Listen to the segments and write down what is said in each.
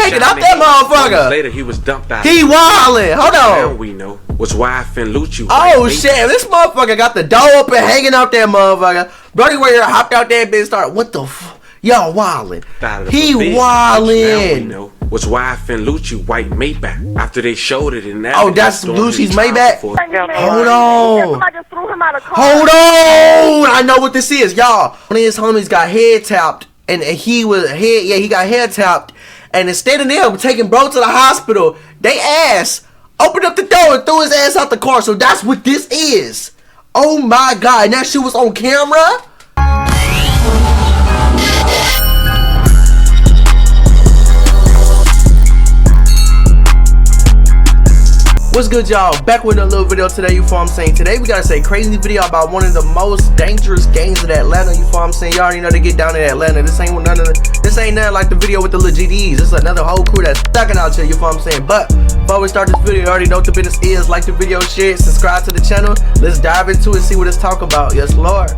hanging out that motherfucker. Later, he was dumped out. He wildin'. Hold on. Now we know was Yfn Lucci. Oh shit! This motherfucker got the door open, hanging out that motherfucker. Brody Warrior hopped out that bitch. Started. What the fuck? Y'all wildin'. He wildin'. Now we know was Yfn Lucci white Maybach after they showed it in that. Oh, that's Lucci's Maybach. Hold on. Hold on. I know what this is, y'all. One of his homies got head tapped, and he was head. Yeah, he got head tapped, and instead of them taking bro to the hospital, they ass opened up the door and threw his ass out the car. So that's what this is. Oh my god! And that shit was on camera. What's good, y'all? Back with a little video today, you feel what I'm saying? Today we gotta say crazy video about one of the most dangerous gangs in Atlanta, you feel what I'm saying? Y'all already know to get down in Atlanta. This ain't nothing like the video with the legit D's. This is another whole crew that's stucking out here, you feel what I'm saying? But before we start this video, you already know what the business is. Like the video, share it, subscribe to the channel. Let's dive into it, see what it's talking about. Yes, Lord. In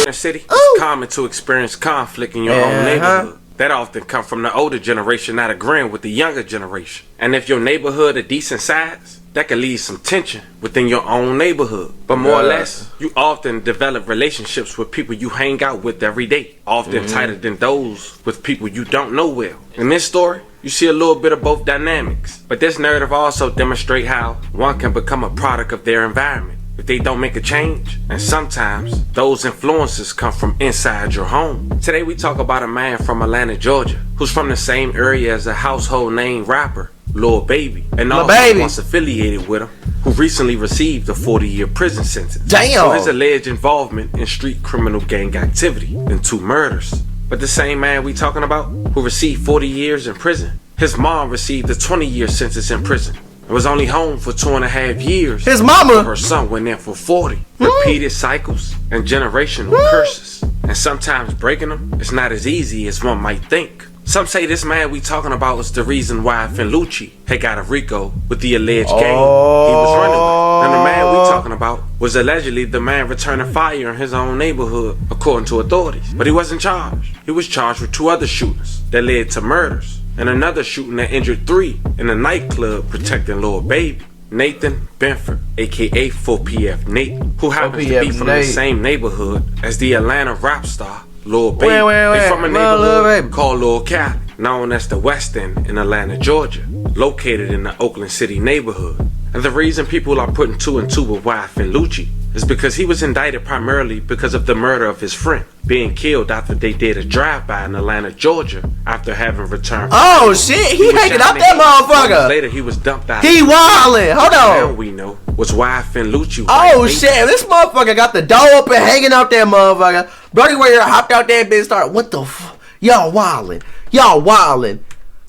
the city, it's common to experience conflict in your own neighborhood. That often come from the older generation not agreeing with the younger generation. And if your neighborhood a decent size, that can lead some tension within your own neighborhood. But more or less, you often develop relationships with people you hang out with every day, often tighter than those with people you don't know well. In this story, you see a little bit of both dynamics, but this narrative also demonstrates how one can become a product of their environment if they don't make a change, and sometimes those influences come from inside your home. Today we talk about a man from Atlanta, Georgia, who's from the same area as a household name rapper, Lil Baby, and also once affiliated with him, who recently received a 40-year prison sentence for his alleged involvement in street criminal gang activity and 2 murders. But the same man we talking about, who received 40 years in prison, his mom received a 20-year sentence in prison and was only home for 2.5 years. His mama. Her son went in for 40. Repeated cycles and generational curses. And sometimes breaking them is not as easy as one might think. Some say this man we talking about is the reason why Yfn Lucci had got a RICO with the alleged gang he was running with. And the man we talking about was allegedly the man returning fire in his own neighborhood, according to authorities. But he wasn't charged. He was charged with 2 other shootings that led to murders, and another shooting that injured 3 in a nightclub protecting Lil Baby. Nathan Benford, aka 4PF Nate, who happens to be from the same neighborhood as the Atlanta rap star Lil Baby. He's from a neighborhood called Lil Cali, known as the West End in Atlanta, Georgia, located in the Oakland City neighborhood. And the reason people are putting 2 and 2 with Yfn Lucci is because he was indicted primarily because of the murder of his friend being killed after they did a drive-by in Atlanta, Georgia, after having returned. Oh shit, he hanging out that motherfucker. Later, he was dumped out. He wildin'. Hold on. Now we know was Yfn Lucci. Oh shit, this motherfucker got the door open, hanging out that motherfucker. Brody Warrior hopped out that bitch. Started. What the fuck? Y'all wildin'. Y'all wildin'.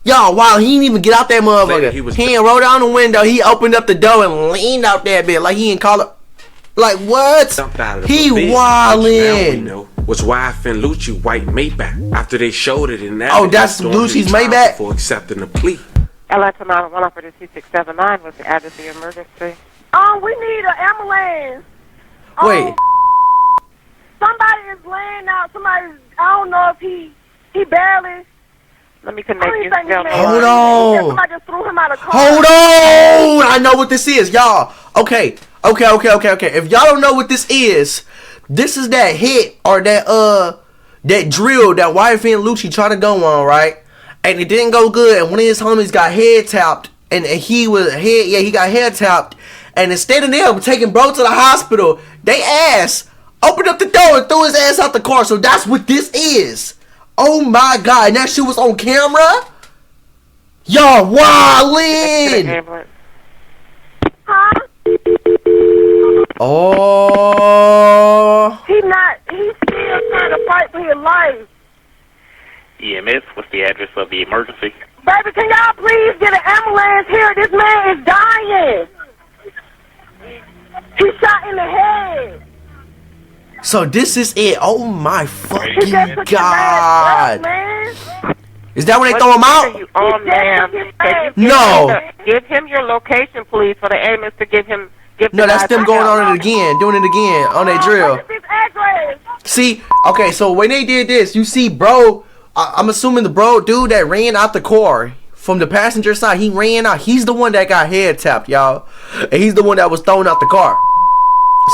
Y'all wild. He didn't even get out that motherfucker. He ain't roll down the window. He opened up the door and leaned out that bitch like he didn't call it. Like what? He wildin'. Now was Yfn Lucci white Maybach after they showed it in that. Oh, that's Lucci's Maybach for accepting the plea. Atlanta 911 for the 2679 was the address of the emergency. We need an ambulance. Wait. Somebody is laying out. Somebody, I don't know if he barely. Let me connect you. Hold on. Somebody just threw him out of car. Hold on. I know what this is, y'all. Okay. If y'all don't know what this is that hit or that drill that Yfn Lucci tried to go on, right? And it didn't go good. And one of his homies got head tapped, and he got head tapped. And instead of them taking bro to the hospital, they ass opened up the door and threw his ass out the car. So that's what this is. Oh my god, and that shit was on camera? Y'all wildin'. Huh? Oh. He's still trying to fight for his life. EMS, what's the address of the emergency? Baby, can y'all please get an ambulance here? This man is dying. He's shot in the head. So this is it. Oh my fucking god. Is that when they throw him out? No. Give him your location, please, for the ambulance to give him. No, that's them going on it again, doing it again on their drill. See, okay, so when they did this, you see, bro, I'm assuming the dude that ran out the car from the passenger side, he ran out. He's the one that got head tapped, y'all. And he's the one that was thrown out the car.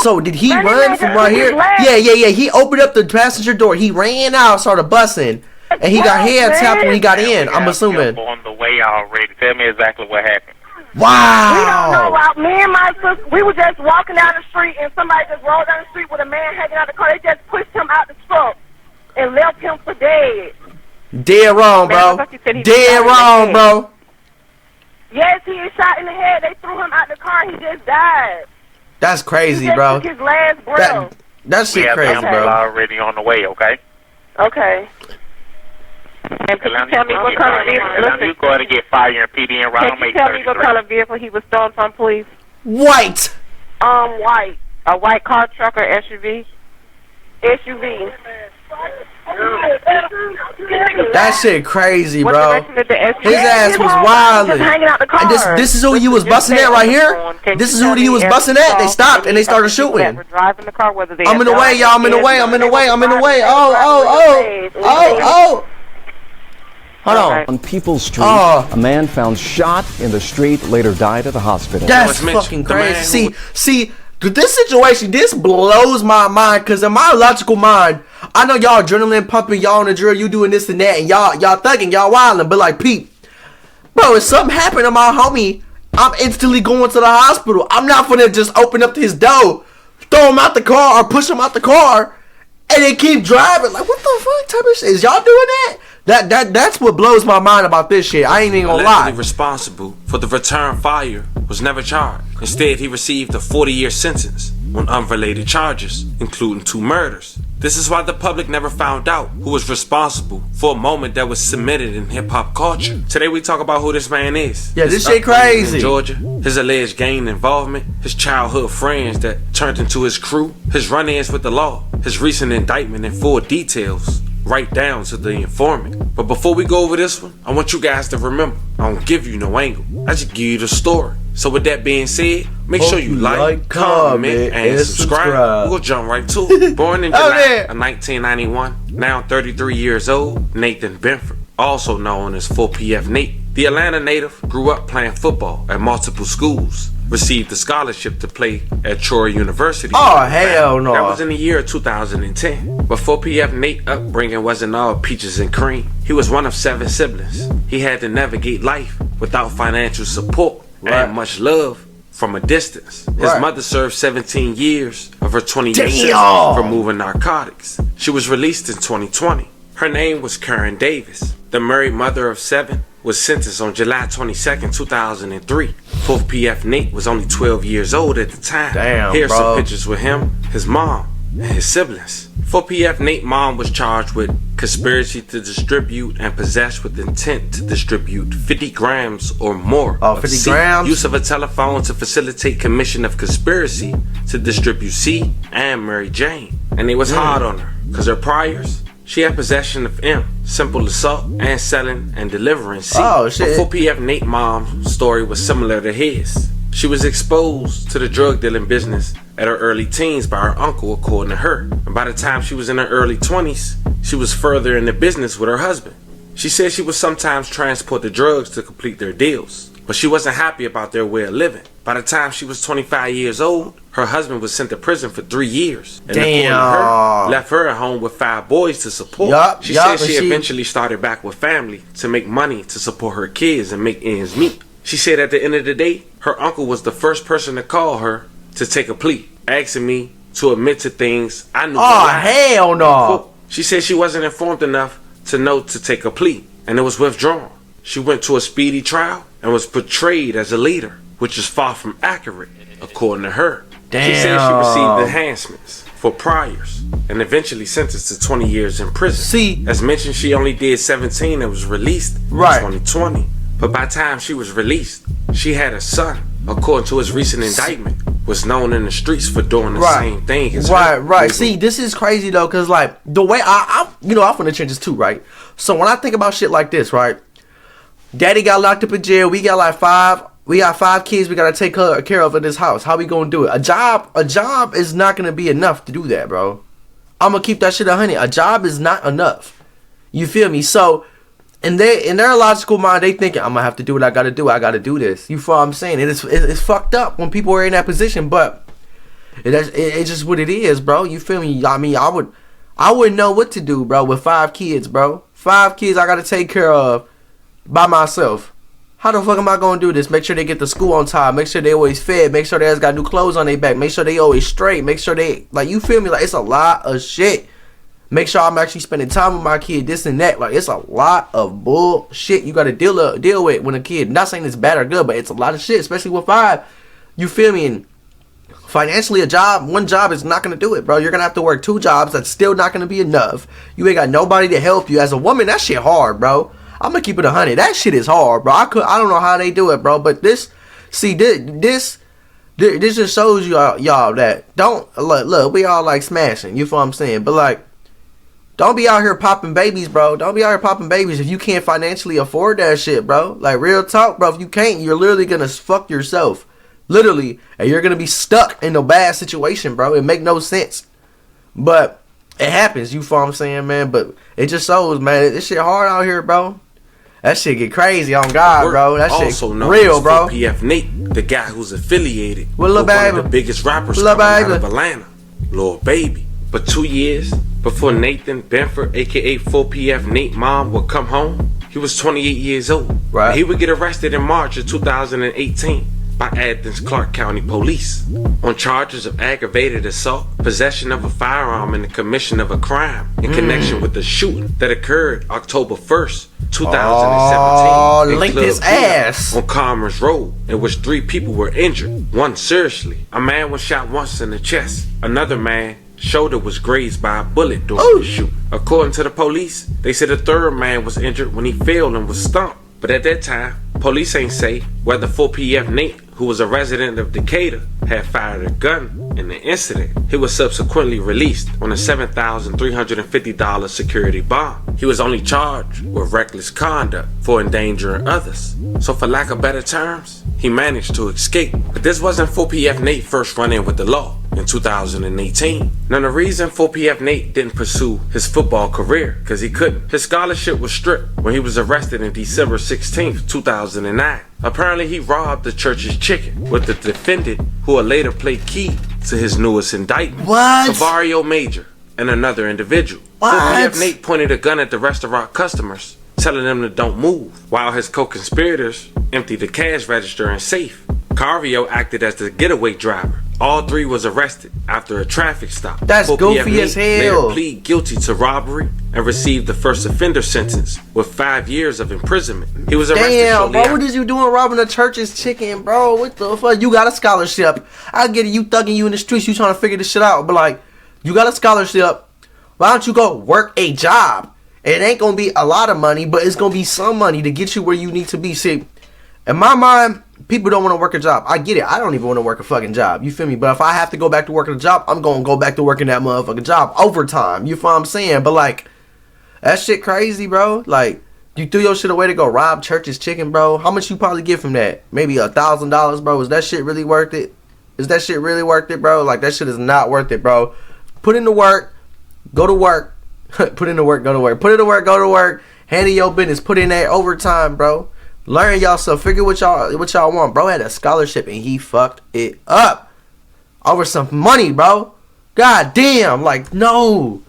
So did he run from right here? Yeah. He opened up the passenger door. He ran out, started busting, and he got head tapped when he got in. I'm assuming. On the way already. Tell me exactly what happened. Wow. We don't know. Me and my sister, we were just walking down the street, and somebody just rolled down the street with a man hanging out the car. They just pushed him out the truck and left him for dead. Dead wrong, bro. Dead wrong, bro. Yes, he is shot in the head. They threw him out the car. He just died. That's crazy, he just bro. Took his last breath. That shit crazy, bro. Already on the way, okay? Okay. And can you tell me what kind of vehicle? You go ahead and get fire and PD and right on. Can you tell me what kind of vehicle he was stolen from, please? White. White. A white car, truck, or SUV? SUV. That shit crazy, What bro. direction did the SUV? His ass was wildin'. Hanging out the car. And this is who he was busting at right here. This is who he was busting at. They stopped and they started shooting. Driving the car, whether they I'm in the way, y'all. I'm in the way. Oh. Hold on. On People's Street, a man found shot in the street later died at the hospital. That's fucking crazy. See, this situation, this blows my mind, because in my logical mind, I know y'all adrenaline pumping, y'all on the drill, you doing this and that, and y'all thugging, y'all wilding, but like, Pete, bro, if something happened to my homie, I'm instantly going to the hospital. I'm not gonna just open up his door, throw him out the car, or push him out the car, and then keep driving. Like, what the fuck type of shit? Is y'all doing that? That's what blows my mind about this shit. I ain't even gonna lie. Responsible for the return fire was never charged. Instead, he received a 40-year sentence on unrelated charges, including 2 murders. This is why the public never found out who was responsible for a moment that was cemented in hip-hop culture. Today we talk about who this man is. Yeah, this shit crazy. In Georgia, his alleged gang involvement, his childhood friends that turned into his crew, his run-ins with the law, his recent indictment in full details, right down to the informant. But before we go over this one, I want you guys to remember, I don't give you no angle. I just give you the story. So with that being said, make sure you like, comment, and subscribe. We'll jump right to it. Born in July of 1991, now 33 years old, Nathan Benford, also known as 4PF Nate. The Atlanta native grew up playing football at multiple schools. Received a scholarship to play at Troy University. Oh, hell no. That was in the year 2010. But 4PF Nate's upbringing wasn't all peaches and cream. He was one of 7 siblings. He had to navigate life without financial support and much love from a distance. His mother served 17 years of her 20-year sentence for moving narcotics. She was released in 2020. Her name was Karen Davis. The married mother of 7 was sentenced on July 22nd, 2003. 4PF Nate was only 12 years old at the time. Damn, Here's bro. some pictures with him, his mom, and his siblings. 4PF Nate's mom was charged with conspiracy to distribute and possess with intent to distribute 50 grams or more of 50 C. grams? Use of a telephone to facilitate commission of conspiracy to distribute C and Mary Jane. And it was hard on her, because her priors, she had possession of M, simple assault, and selling and delivering C. Oh, shit. But 4PF Nate's mom's story was similar to his. She was exposed to the drug dealing business at her early teens by her uncle, according to her. And by the time she was in her early 20s, she was further in the business with her husband. She said she would sometimes transport the drugs to complete their deals, but she wasn't happy about their way of living. By the time she was 25 years old, her husband was sent to prison for 3 years. And according to her, left her at home with 5 boys to support. She said she eventually started back with family to make money to support her kids and make ends meet. She said at the end of the day, her uncle was the first person to call her to take a plea, asking me to admit to things I knew. Oh, hell no. She said she wasn't informed enough to know to take a plea, and it was withdrawn. She went to a speedy trial and was portrayed as a leader, which is far from accurate, according to her. Damn. She said she received enhancements for priors and eventually sentenced to 20 years in prison. See, as mentioned, she only did 17 and was released in 2020. But by the time she was released, she had a son, according to his recent indictment, was known in the streets for doing the same thing as her. Right. See, this is crazy though, cause like the way I'm from the trenches too, right? So when I think about shit like this, right? Daddy got locked up in jail. We got like 5 kids we gotta take care of in this house. How we gonna do it? A job is not gonna be enough to do that, bro. I'm gonna keep that shit 100. A job is not enough. You feel me? So, in their logical mind, they thinking, I'm gonna have to do what I gotta do. I gotta do this. You feel what I'm saying? It's fucked up when people are in that position, but it's just what it is, bro. You feel me? I mean, I wouldn't know what to do, bro, with 5 kids, bro. 5 kids I gotta take care of by myself. How the fuck am I gonna do this? Make sure they get to school on time. Make sure they always fed. Make sure they always got new clothes on their back. Make sure they always straight. Make sure they, like, you feel me? Like, it's a lot of shit. Make sure I'm actually spending time with my kid, this and that. Like, it's a lot of bullshit you gotta deal with when a kid. Not saying it's bad or good, but it's a lot of shit, especially with 5. You feel me? And financially, one job is not gonna do it, bro. You're gonna have to work 2 jobs. That's still not gonna be enough. You ain't got nobody to help you. As a woman, that shit hard, bro. I'm gonna keep it 100. That shit is hard, bro. I don't know how they do it, bro. But this just shows y'all that don't look. We all like smashing. You feel what I'm saying? But like, don't be out here popping babies, bro. Don't be out here popping babies if you can't financially afford that shit, bro. Like, real talk, bro. If you can't, you're literally gonna fuck yourself. Literally. And you're gonna be stuck in a bad situation, bro. It make no sense. But it happens, you feel what I'm saying, man? But it just shows, man. This shit hard out here, bro. That shit get crazy on God, bro. That shit real, bro. PF Nate, the guy who's affiliated with one of the biggest rappers coming out of Atlanta, Lil Baby. But 2 years before Nathan Benford, aka 4PF Nate mom, would come home, he was 28 years old. Right. He would get arrested in March of 2018 by Athens Clark County Police on charges of aggravated assault, possession of a firearm, and the commission of a crime in connection with the shooting that occurred October 1st, 2017 linked his ass on Commerce Road, in which 3 people were injured, 1 seriously. A man was shot once in the chest. Another man shoulder was grazed by a bullet during the shoot. According to the police, they said a 3rd man was injured when he fell and was stumped. But at that time, police ain't say whether 4PF Nate, who was a resident of Decatur, had fired a gun in the incident. He was subsequently released on a $7,350 security bond. He was only charged with reckless conduct for endangering others. So for lack of better terms, he managed to escape. But this wasn't 4PF Nate's first run-in with the law in 2018. Now the reason 4PF Nate didn't pursue his football career, because he couldn't. His scholarship was stripped when he was arrested in December 16th, 2009. Apparently he robbed the church's chicken with the defendant who would later play key to his newest indictment. What? Savario Major and another individual. What? 4PF Nate pointed a gun at the restaurant customers, telling them to don't move, while his co-conspirators emptied the cash register and safe. Carvio acted as the getaway driver. All 3 was arrested after a traffic stop. That's goofy as hell. Later plead guilty to robbery and received the first offender sentence with 5 years of imprisonment. He was arrested. Damn, bro, what is you doing robbing the church's chicken, bro? What the fuck? You got a scholarship. I get it, you thugging you in the streets, you trying to figure this shit out. But like, you got a scholarship. Why don't you go work a job? It ain't gonna be a lot of money, but it's gonna be some money to get you where you need to be. See, in my mind, people don't want to work a job. I get it. I don't even want to work a fucking job. You feel me? But if I have to go back to working a job, I'm going to go back to working that motherfucking job overtime. You feel what I'm saying? But like, that shit crazy, bro. Like, you threw your shit away to go rob church's chicken, bro. How much you probably get from that? Maybe $1,000, bro. Is that shit really worth it? Is that shit really worth it, bro? Like, that shit is not worth it, bro. Put in the work. Go to work. Put in the work. Go to work. Put in the work. Go to work. Handle your business. Put in that overtime, bro. Learn y'all stuff. Figure what y'all want. Bro had a scholarship and he fucked it up over some money, bro. God damn. Like, no.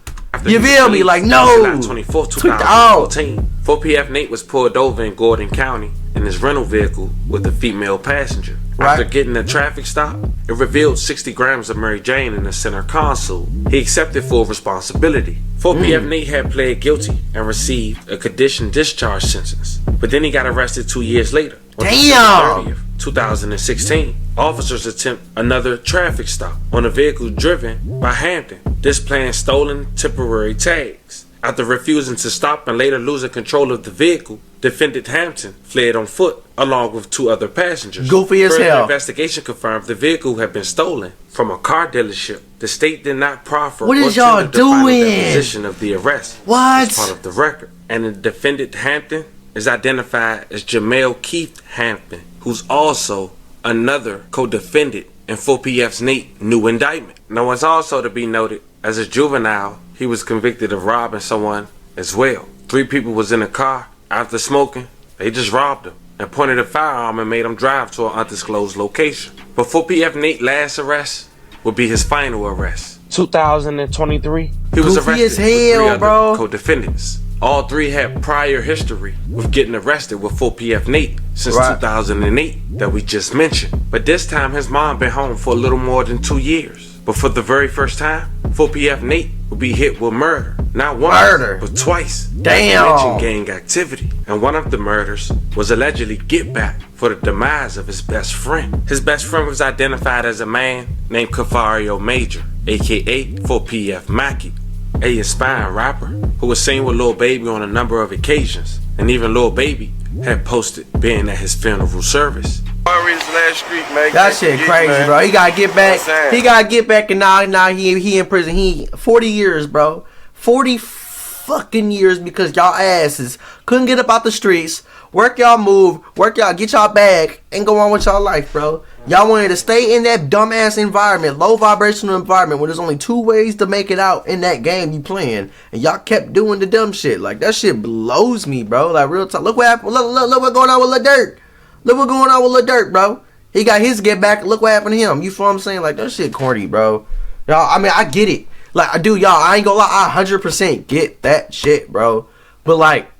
You feel me? Like, no. July 24th, 2014. 4PF Nate was pulled over in Gordon County in his rental vehicle with a female passenger. After getting a traffic stop, it revealed 60 grams of Mary Jane in the center console. He accepted full responsibility. 4PF Nate had pled guilty and received a conditioned discharge sentence. But then he got arrested 2 years later. On December 30th, 2016. Officers attempt another traffic stop on a vehicle driven by Hampton, displaying stolen temporary tags. After refusing to stop and later losing control of the vehicle, defendant Hampton fled on foot along with 2 other passengers. Goofy as Further hell. Investigation confirmed the vehicle had been stolen from a car dealership. The state did not proffer what or is y'all tender the final doing? deposition of the arrest. What? As part of the record. And the defendant Hampton is identified as Jamel Keith Hampton, who's also another co-defendant in 4PF's Nate new indictment. Now it's also to be noted, as a juvenile, he was convicted of robbing someone as well. 3 people was in a car. After smoking, they just robbed him and pointed a firearm and made him drive to an undisclosed location. But 4PF Nate's last arrest would be his final arrest. 2023, he was Goofy arrested as with 3 hell, other bro. co-defendants. All 3 had prior history with getting arrested with 4PF Nate since 2008 that we just mentioned. But this time his mom been home for a little more than 2 years. But for the very first time, 4PF Nate will be hit with murder. Not once, but twice. Damn. Mention gang activity. And one of the murders was allegedly get back for the demise of his best friend. His best friend was identified as a man named Cafario Major, aka 4PF Mackie, a Hispanic rapper who was seen with Lil Baby on a number of occasions. And even Lil Baby had posted being at his funeral service. That shit crazy, bro. He gotta get back. He gotta get back, and now he in prison. He 40 years, bro. 40 fucking years because y'all asses couldn't get up out the streets, work y'all move, work y'all, get y'all bag, and go on with y'all life, bro. Y'all wanted to stay in that dumbass environment, low vibrational environment, where there's only 2 ways to make it out in that game you playing, and y'all kept doing the dumb shit. Like, that shit blows me, bro. Like, real talk. Look what happened. Look what's going on with Lil Durk. Look what's going on with Lil Durk, bro. He got his get back. Look what happened to him. You feel what I'm saying? Like, that shit corny, bro. Y'all, I mean, I get it. Like, dude, y'all, I ain't gonna lie. I 100% get that shit, bro. But, like,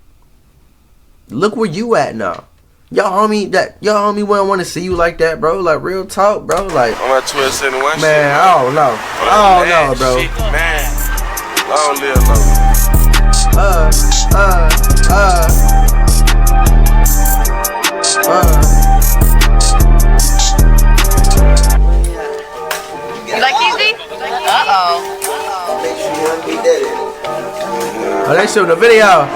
look where you at now. Y'all homie wouldn't want to see you like that, bro. Like, real talk, bro. Like, I'm at 1271. man, I don't know. I don't know, bro. Shit, man. Long live low. You like easy? Uh-oh. Oh, they shooting a video.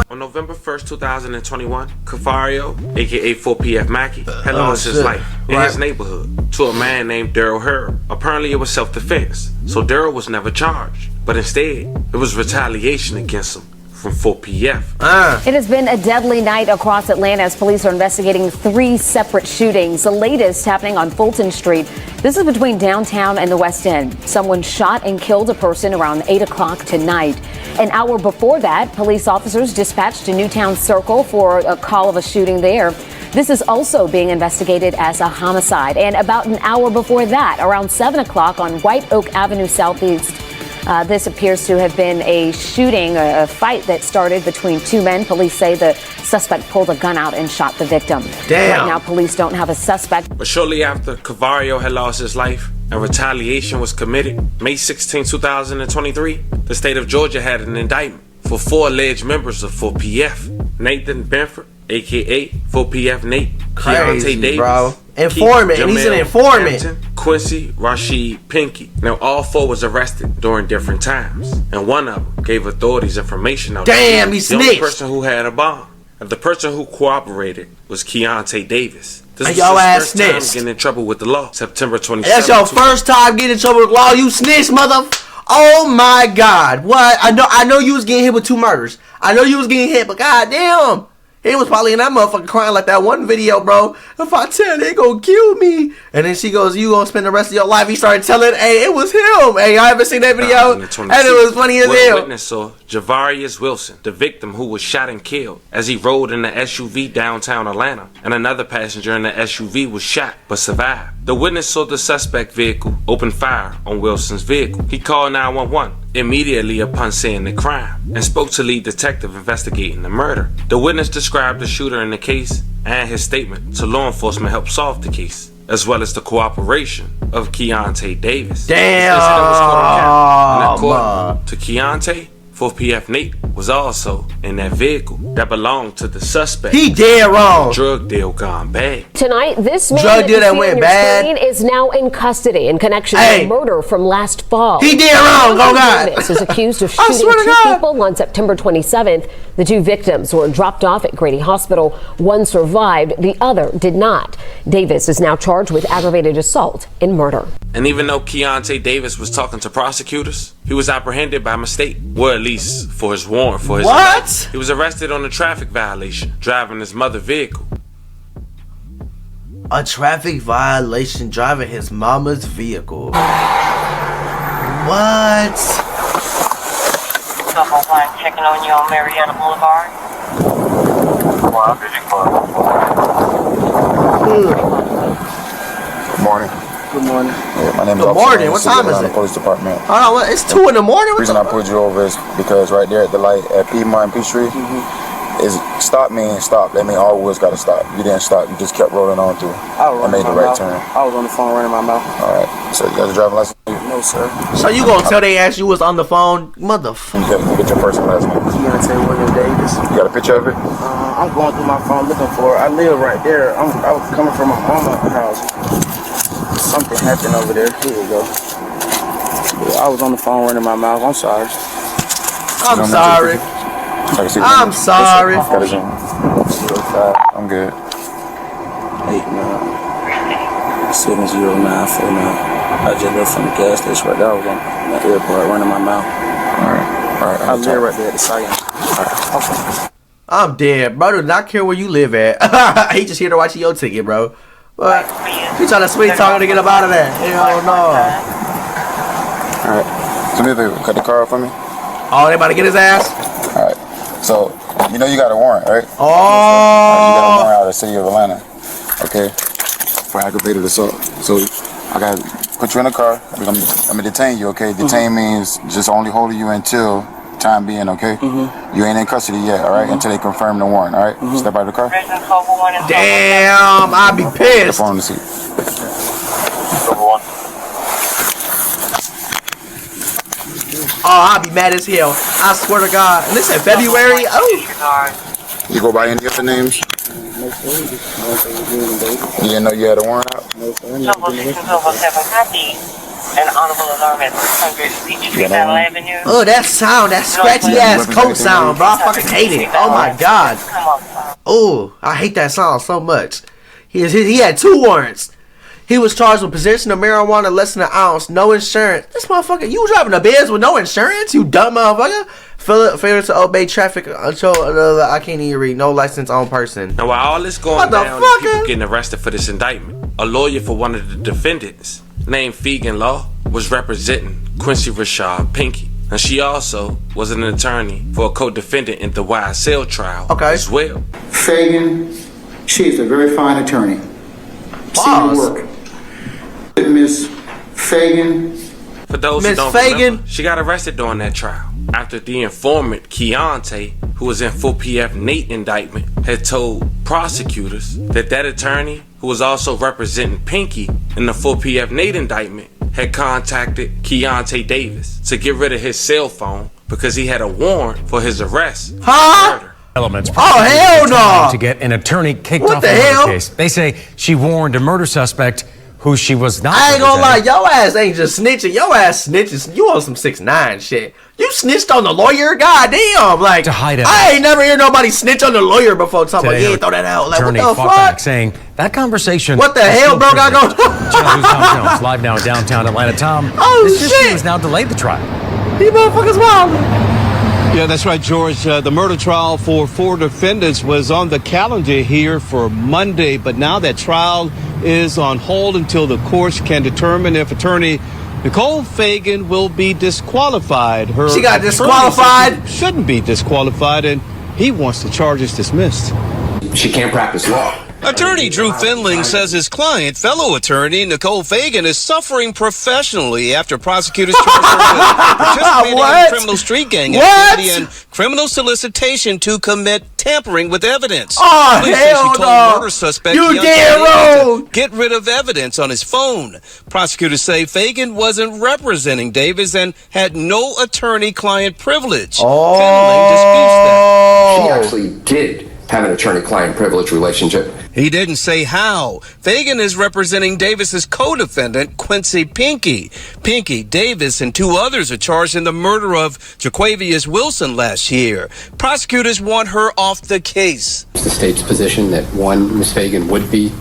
On November 1st, 2021, Cafario, aka 4PF Mackie, had lost his life in his neighborhood to a man named Daryl Hurd. Apparently it was self-defense, so Daryl was never charged. But instead, it was retaliation against him from 4PF. It has been a deadly night across Atlanta as police are investigating 3 separate shootings. The latest happening on Fulton Street. This is between downtown and the West End. Someone shot and killed a person around 8 o'clock tonight. An hour before that, police officers dispatched to Newtown Circle for a call of a shooting there. This is also being investigated as a homicide. And about an hour before that, around 7 o'clock on White Oak Avenue Southeast, this appears to have been a shooting, a fight that started between 2 men. Police say the suspect pulled a gun out and shot the victim. Damn. Right now, police don't have a suspect. But shortly after Cafario had lost his life and retaliation was committed, May 16, 2023, the state of Georgia had an indictment for 4 alleged members of 4PF. Nathan Benford, aka 4PF Nate, Crazy, Keontae Davis, bro. Informant. Keith, He's an Jamel informant. Hampton, Quincy, Rashid, Pinky. Now, all 4 was arrested during different times, and one of them gave authorities information out. Damn, he the only snitched. person who had a bomb. And the person who cooperated was Keontae Davis. This And was y'all his ass first time snitched. getting in trouble with the law. September 27th. That's your first time getting in trouble with the law. You snitch, mother. Oh my God. What? I know you was getting hit with 2 murders. I know you was getting hit, but goddamn. He was probably in that motherfucker crying like that one video, bro. If I tell, they gonna kill me. And then she goes, you gonna spend the rest of your life. He started telling, hey, it was him. Hey, y'all ever seen that video? And it was funny as hell. Witness saw Javarius Wilson, the victim who was shot and killed as he rode in the SUV downtown Atlanta. And another passenger in the SUV was shot but survived. The witness saw the suspect vehicle open fire on Wilson's vehicle. He called 911 immediately upon seeing the crime and spoke to lead detective investigating the murder. The witness described the shooter in the case and his statement to law enforcement helped solve the case, as well as the cooperation of Keontae Davis. Damn. And according to Keontae, 4PF Nate was also in that vehicle that belonged to the suspect. He dead wrong. Drug deal gone bad. Tonight, this man Drug deal that went bad is now in custody in connection with murder from last fall. He did wrong. Oh God. Davis is accused of shooting 2 people on September 27th. The 2 victims were dropped off at Grady Hospital. One survived, the other did not. Davis is now charged with aggravated assault and murder. And even though Keontae Davis was talking to prosecutors, he was apprehended by mistake, or at least for his warrant for his arrest. He was arrested on a traffic violation, driving his mother's vehicle. A traffic violation driving his mama's vehicle. What? Checking on you on Marietta Boulevard. Good morning. Good morning. Yeah, my name is Good morning. What time is it? Police Department. Oh, no, it's 2 in the morning. The reason I pulled you over is because right there at the light at Piedmont and Peachtree is stop means stop. That means all wheels got to stop. You didn't stop. You just kept rolling on through. I made the right turn. I was on the phone running my mouth. All right. So you got a driving license? No, sir. So you gonna tell they ass you was on the phone, motherfucker? You get your personal license. Keontae William Davis. You got a picture of it? I'm going through my phone looking for it. I live right there. I was coming from my mama's house. Something happened over there. Here we go. Yeah, I was on the phone running my mouth. I'm sorry. I'm sorry. I'm sorry. I'm good. 89-70949. I just left from the gas station right there. I was on the airport running my mouth. Alright. I live right there at the site. Okay. I'm dead, bro. Do not care where you live at. He just here to watch your ticket, bro. But he trying to sweet talk to get up out of there. Hell no. Alright. So maybe cut the car off for me. Oh, they about to get his ass? Alright. So, you know you got a warrant, right? Oh. You got a warrant out of the city of Atlanta. Okay? For aggravated assault. So, I got to put you in a car. I'm going to detain you, okay? Detain means just only holding you until time being, okay? You ain't in custody yet, alright? Until they confirm the warrant, alright? Step out of the car. Damn, I'd be pissed. Step on the seat. Oh, I'll be mad as hell. I swear to God. And this in February? Oh. You go by any other names? You didn't know you had a warrant out? An audible alarm at 600 Peachtree Avenue. Oh, that sound, that scratchy ass coat sound, bro. I fucking hate it. Oh my God. Oh, I hate that sound so much. He had 2 warrants. He was charged with possession of marijuana less than an ounce, no insurance. This motherfucker, you driving a Benz with no insurance, you dumb motherfucker. Failure to obey traffic until I can't even read. No license on person. Now, while all this going down and people getting arrested for this indictment, a lawyer for one of the defendants, named Yfn Lucci, was representing Quincy Rashad Pinky. And she also was an attorney for a co-defendant in the YSL trial as well. Fagan, she is a very fine attorney. See her work. Miss Fagan. For those who don't remember, she got arrested during that trial after the informant Keontae, who was in full PF Nate indictment, had told prosecutors that attorney, who was also representing Pinky in the full PF Nate indictment, had contacted Keontae Davis to get rid of his cell phone because he had a warrant for his arrest. Elements. Oh, hell no! To get an attorney kicked What off the the hell? case. They say she warned a murder suspect who she was not. I ain't gonna lie, your ass ain't just snitching. Your ass snitches. You on some 6ix9ine shit. You snitched on the lawyer? Goddamn! Like, to hide it. I ain't never hear nobody snitch on the lawyer before. Talking about, yeah, throw that out. Like, what Attorney the fought fuck? back, saying that conversation. What the hell, bro? Got going? Tom Jones live now in downtown Atlanta. Tom, this issue has now delayed the trial. These motherfuckers wild. Yeah, that's right, George. The murder trial for 4 defendants was on the calendar here for Monday, but now that trial is on hold until the courts can determine if attorney Nicole Fagan will be disqualified. She got disqualified? Shouldn't be disqualified, and he wants the charges dismissed. She can't practice law. Attorney Drew Finling says his client, fellow attorney Nicole Fagan, is suffering professionally after prosecutors charged her with participating in criminal street gang activity and criminal solicitation to commit tampering with evidence. Oh, Police hell say she told no. murder suspect You Keontae dead Davis wrong. to get rid of evidence on his phone. Prosecutors say Fagan wasn't representing Davis and had no attorney-client privilege. Finling disputes that. She actually did have an attorney-client privilege relationship. He didn't say how. Fagan is representing Davis's co-defendant, Quincy Pinky. Pinky, Davis, and 2 others are charged in the murder of Jaquavius Wilson last year. Prosecutors want her off the case. It's the state's position that Ms. Fagan would be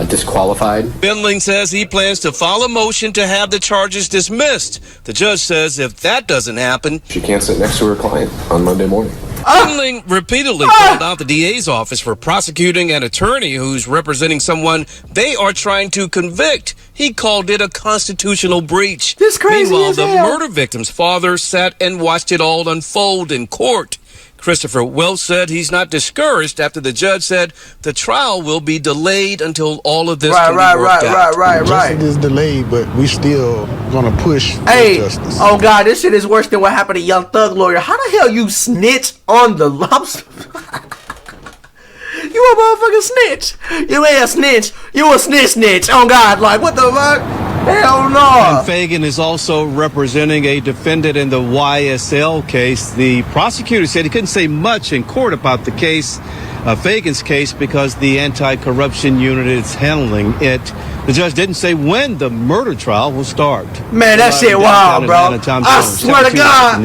disqualified. Finling says he plans to file a motion to have the charges dismissed. The judge says if that doesn't happen, She can't sit next to her client on Monday morning. Finling repeatedly called out the DA's office for prosecuting an attorney who's representing someone they are trying to convict. He called it a constitutional breach. This crazy. Meanwhile, as the hell. murder victim's father sat and watched it all unfold in court. Christopher Wells said he's not discouraged after the judge said the trial will be delayed until all of this can be worked out. Right. Justice is delayed, but we still gonna push for Hey, justice. oh God, this shit is worse than what happened to Young Thug Lawyer. How the hell you snitch on the lobster? You a motherfucking snitch. You ain't a snitch. You a snitch. Oh God, like what the fuck? Hell no. And Fagan is also representing a defendant in the YSL case. The prosecutor said he couldn't say much in court about the case, Fagan's case, because the anti-corruption unit is handling it. The judge didn't say when the murder trial will start. Man, that shit wild, bro. I swear to God.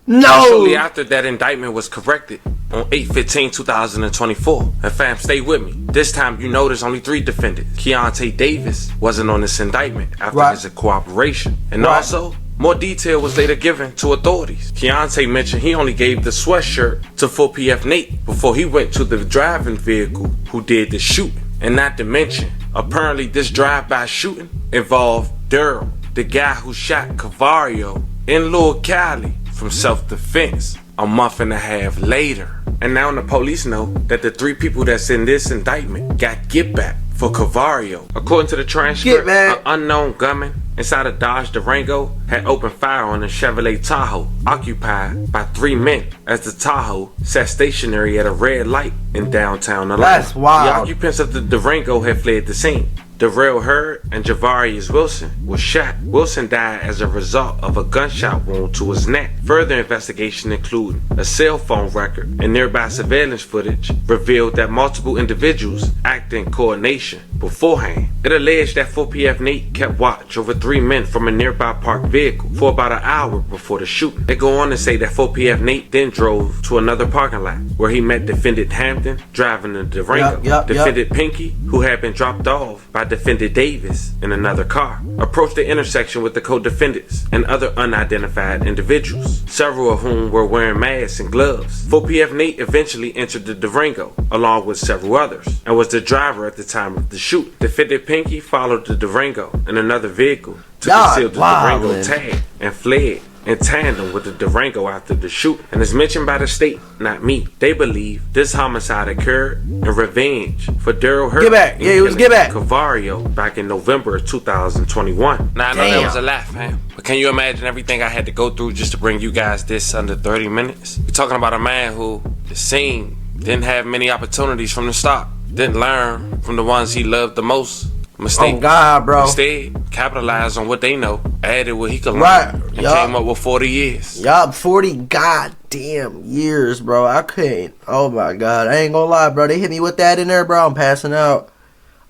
No. Shortly after that indictment was corrected on 8/15/2024. And fam, stay with me. This time you know there's only 3 defendants. Keontae Davis wasn't on this indictment after his cooperation. And also, more detail was later given to authorities. Keontae mentioned he only gave the sweatshirt to 4PF Nate before he went to the driving vehicle who did the shooting. And not to mention, apparently this drive-by shooting involved Daryl, the guy who shot Cavario in Lil Cali from self-defense a month and a half later. And now the police know that the 3 people that's in this indictment got get back for Cavario. According to the transcript, an unknown gunman inside a Dodge Durango had opened fire on a Chevrolet Tahoe occupied by 3 men as the Tahoe sat stationary at a red light in downtown Atlanta. That's wild. The occupants of the Durango had fled the scene. Darrell Hurd and Javarius Wilson were shot. Wilson died as a result of a gunshot wound to his neck. Further investigation, including a cell phone record and nearby surveillance footage, revealed that multiple individuals acted in coordination beforehand. It alleged that 4PF Nate kept watch over 3 men from a nearby parked vehicle for about an hour before the shooting. They go on to say that 4PF Nate then drove to another parking lot where he met defendant Hampton driving the Durango. Defendant Pinky, who had been dropped off by defendant Davis in another car, approached the intersection with the co-defendants and other unidentified individuals, several of whom were wearing masks and gloves. 4PF Nate eventually entered the Durango along with several others and was the driver at the time of the shoot. Defendant Pinky followed the Durango in another vehicle to conceal the Durango tag and fled in tandem with the Durango after the shoot. And as mentioned by the state, not me, they believe this homicide occurred in revenge for Daryl Hurd. Get back. Yeah, it was get back. Cavario back in November of 2021. Now I know that was a laugh, man. But can you imagine everything I had to go through just to bring you guys this under 30 minutes? We're talking about a man who, it seemed, didn't have many opportunities from the start. Didn't learn from the ones he loved the most. Mistake. Oh God, bro. Instead, capitalized on what they know, added what he could learn, and came up with 40 years. Yup, 40 goddamn years, bro. I couldn't. Oh my God, I ain't gonna lie, bro. They hit me with that in there, bro. I'm passing out.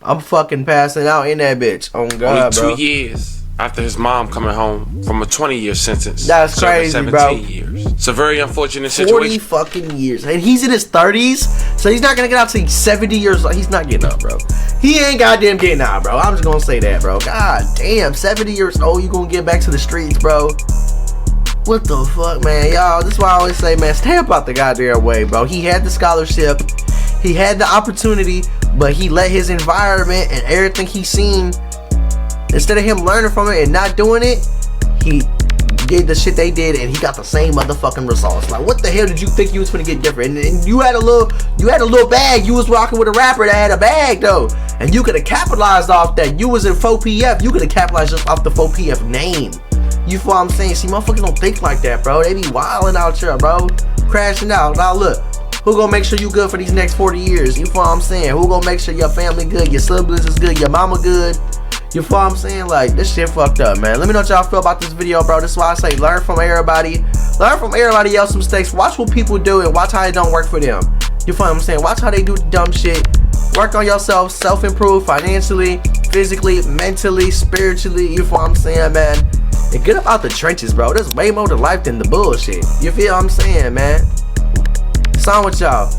I'm fucking passing out in that bitch. Oh God, Only 2 bro. years after his mom coming home from a 20-year sentence. That's crazy, 17 bro. years. It's a very unfortunate 40 situation. fucking years. And he's in his 30s, so he's not gonna get out till he's 70 years old. He's not getting out, bro. He ain't goddamn getting out, bro. I'm just gonna say that, bro. God damn, 70 years old, you gonna get back to the streets, bro. What the fuck, man? Y'all, this is why I always say, man, stay up out the goddamn way, bro. He had the scholarship, he had the opportunity, but he let his environment and everything he seen, instead of him learning from it and not doing it, he did the shit they did and he got the same motherfucking results. Like, what the hell did you think you was gonna get different? And you had a little bag. You was rocking with a rapper that had a bag though, and you could have capitalized off that. You was in 4PF. You could have capitalized just off the 4PF name. You feel what I'm saying? See, motherfuckers don't think like that, bro. They be wilding out here, bro, crashing out. Now look, who gonna make sure you good for these next 40 years? You feel what I'm saying? Who gonna make sure your family good, your siblings is good, your mama good? You feel what I'm saying? Like, this shit fucked up, man. Let me know what y'all feel about this video, bro. This is why I say learn from everybody. Learn from everybody else's mistakes. Watch what people do and watch how it don't work for them. You feel what I'm saying? Watch how they do dumb shit. Work on yourself. Self-improve financially, physically, mentally, spiritually. You feel what I'm saying, man? And get up out the trenches, bro. There's way more to life than the bullshit. You feel what I'm saying, man? It's on with y'all.